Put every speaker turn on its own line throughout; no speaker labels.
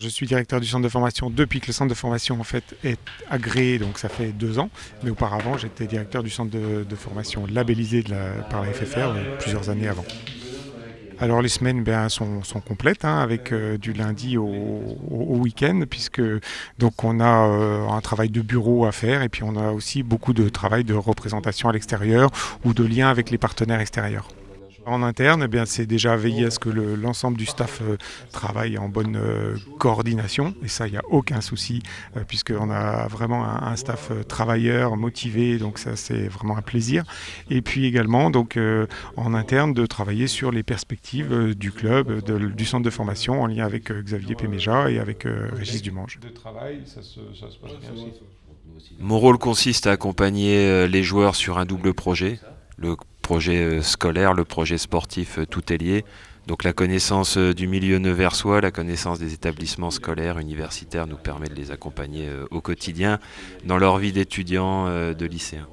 Je suis directeur du centre de formation depuis que le centre de formation en fait est agréé, donc ça fait 2 ans. Mais auparavant, j'étais directeur du centre de formation labellisé par la FFR plusieurs années avant. Alors les semaines sont complètes, hein, avec du lundi au week-end, puisque donc on a un travail de bureau à faire et puis on a aussi beaucoup de travail de représentation à l'extérieur ou de lien avec les partenaires extérieurs. En interne, c'est déjà veiller à ce que l'ensemble du staff travaille en bonne coordination. Et ça, il n'y a aucun souci, puisqu'on a vraiment un staff travailleur, motivé. Donc ça, c'est vraiment un plaisir. Et puis également, donc, en interne, de travailler sur les perspectives du club, du centre de formation, en lien avec Xavier Péméja et avec Régis Dumange.
De travail, ça se passe bien aussi.
Mon rôle consiste à accompagner les joueurs sur un double projet. Le projet scolaire, le projet sportif, tout est lié. Donc la connaissance du milieu neuversois, la connaissance des établissements scolaires, universitaires nous permet de les accompagner au quotidien dans leur vie d'étudiants, de lycéens.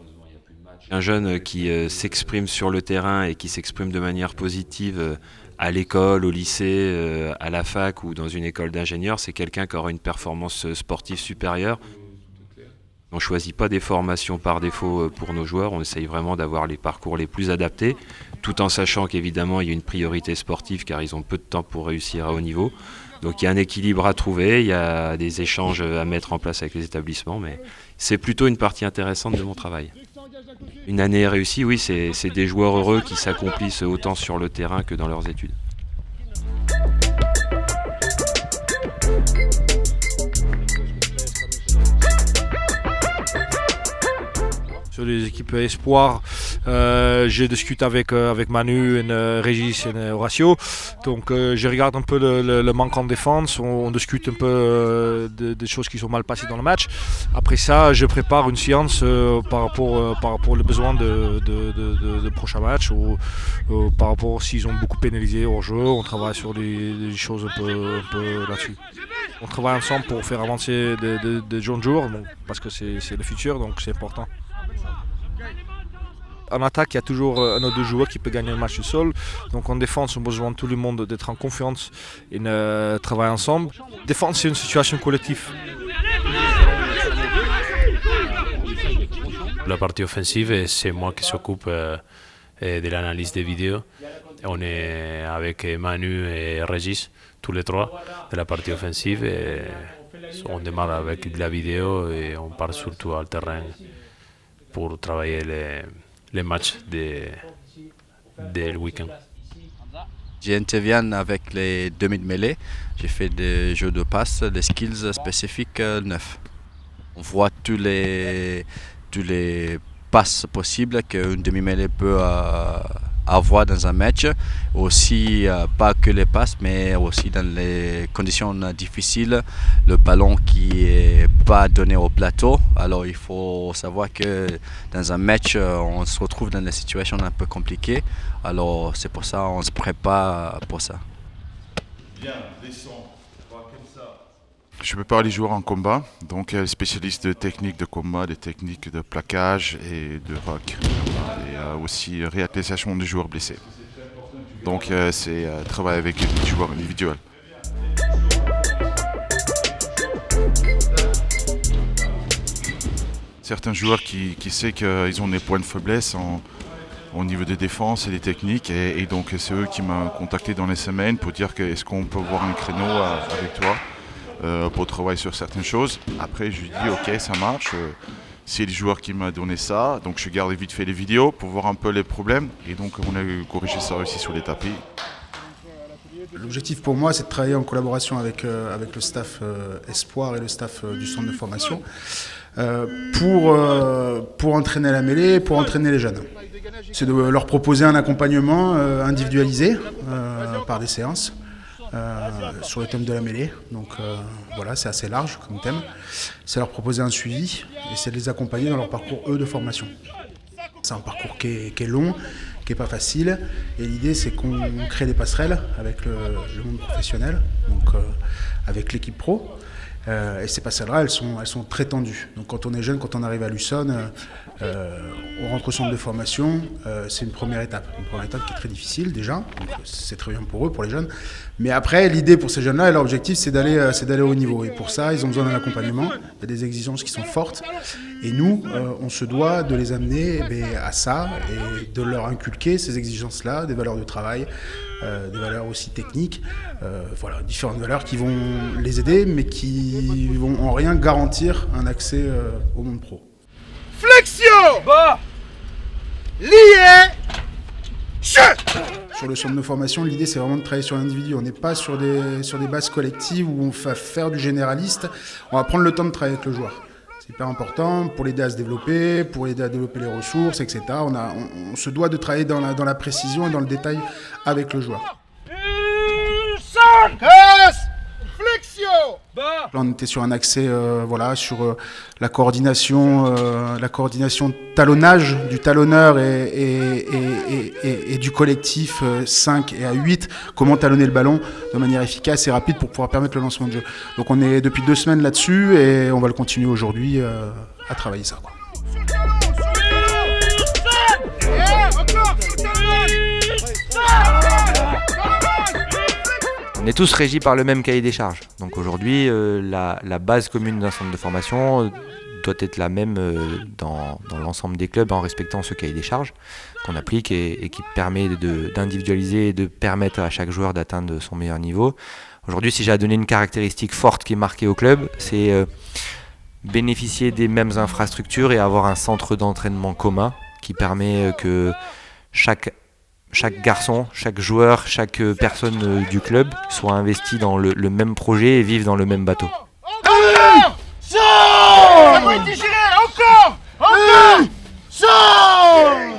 Un jeune qui s'exprime sur le terrain et qui s'exprime de manière positive à l'école, au lycée, à la fac ou dans une école d'ingénieur, c'est quelqu'un qui aura une performance sportive supérieure. On ne choisit pas des formations par défaut pour nos joueurs, on essaye vraiment d'avoir les parcours les plus adaptés, tout en sachant qu'évidemment il y a une priorité sportive car ils ont peu de temps pour réussir à haut niveau. Donc il y a un équilibre à trouver, il y a des échanges à mettre en place avec les établissements, mais c'est plutôt une partie intéressante de mon travail. Une année réussie, oui, c'est des joueurs heureux qui s'accomplissent autant sur le terrain que dans leurs études.
Sur les équipes espoirs, je discute avec Manu, Régis et Horacio. Donc je regarde un peu le manque en défense, on discute un peu des choses qui sont mal passées dans le match. Après ça, je prépare une séance par rapport aux besoins de prochains matchs ou par rapport s'ils ont beaucoup pénalisé hors jeu. On travaille sur des choses un peu là-dessus. On travaille ensemble pour faire avancer des jeunes joueurs parce que c'est le futur, donc c'est important. En attaque, il y a toujours un ou deux joueurs qui peut gagner un match tout seul. Donc en défense, on a besoin de tout le monde d'être en confiance et de travailler ensemble. Défense, c'est une situation collective.
La partie offensive, c'est moi qui s'occupe de l'analyse des vidéos. On est avec Manu et Régis, tous les trois, de la partie offensive. Et on démarre avec de la vidéo et on part surtout au terrain pour travailler les matchs du week-end.
J'interviens avec les demi-mêlées. J'ai fait des jeux de passe, des skills spécifiques neufs. On voit tous les passes possibles qu'une demi-mêlée peut avoir dans un match. Aussi, pas que les passes, mais aussi dans les conditions difficiles, le ballon qui n'est pas donné au plateau. Alors il faut savoir que dans un match, on se retrouve dans des situations un peu compliquées. Alors c'est pour ça qu'on se prépare pour ça.
Viens, descends, va comme ça.
Je prépare les joueurs en combat, donc spécialiste de techniques de combat, des techniques de plaquage et de rock. Et aussi réalisation des joueurs blessés. Donc c'est travail avec les joueurs individuels. Certains joueurs qui savent qu'ils ont des points de faiblesse au niveau des défenses et des techniques et donc c'est eux qui m'ont contacté dans les semaines pour dire que est-ce qu'on peut voir un créneau avec toi pour travailler sur certaines choses. Après je lui dis ok ça marche, c'est le joueur qui m'a donné ça, donc je garde vite fait les vidéos pour voir un peu les problèmes et donc on a corrigé ça aussi sur les tapis.
L'objectif pour moi, c'est de travailler en collaboration avec le staff Espoir et le staff du centre de formation pour entraîner la mêlée, pour entraîner les jeunes. C'est de leur proposer un accompagnement individualisé par des séances sur le thème de la mêlée. Donc voilà, c'est assez large comme thème. C'est leur proposer un suivi et c'est de les accompagner dans leur parcours, eux, de formation. C'est un parcours qui est long, qui n'est pas facile. Et l'idée, c'est qu'on crée des passerelles avec le monde professionnel, donc avec l'équipe pro, Et ces passerelles-là, elles sont très tendues. Donc quand on est jeune, quand on arrive à Luçon, on rentre au centre de formation, c'est une première étape qui est très difficile déjà, donc c'est très bien pour eux, pour les jeunes. Mais après, l'idée pour ces jeunes-là, leur objectif, c'est d'aller au haut niveau. Et pour ça, ils ont besoin d'un accompagnement, il y a des exigences qui sont fortes. Et nous, on se doit de les amener à ça et de leur inculquer ces exigences-là, des valeurs de travail, des valeurs aussi techniques, voilà, différentes valeurs qui vont les aider, mais qui vont en rien garantir un accès au monde pro.
Flexion. Bas. Lié. Chut.
Sur le centre de formation, l'idée c'est vraiment de travailler sur l'individu. On n'est pas sur des bases collectives où on va faire du généraliste. On va prendre le temps de travailler avec le joueur. C'est hyper important pour l'aider à se développer, pour l'aider à développer les ressources, etc. On se doit de travailler dans la précision et dans le détail avec le joueur.
Flexion. Bas.
Là, on était sur un accès sur la coordination talonnage du talonneur et du collectif 5 et à 8, comment talonner le ballon de manière efficace et rapide pour pouvoir permettre le lancement de jeu. Donc on est depuis 2 semaines là-dessus et on va le continuer aujourd'hui à travailler ça, quoi.
On est tous régis par le même cahier des charges. Donc aujourd'hui, la base commune d'un centre de formation doit être la même dans l'ensemble des clubs en respectant ce cahier des charges qu'on applique et qui permet d'individualiser et de permettre à chaque joueur d'atteindre son meilleur niveau. Aujourd'hui, si j'ai à donner une caractéristique forte qui est marquée au club, c'est bénéficier des mêmes infrastructures et avoir un centre d'entraînement commun qui permet que chaque garçon, chaque joueur, chaque personne du club soit investi dans le même projet et vive dans le même bateau.
Ça doit être digéré. Encore. Sors.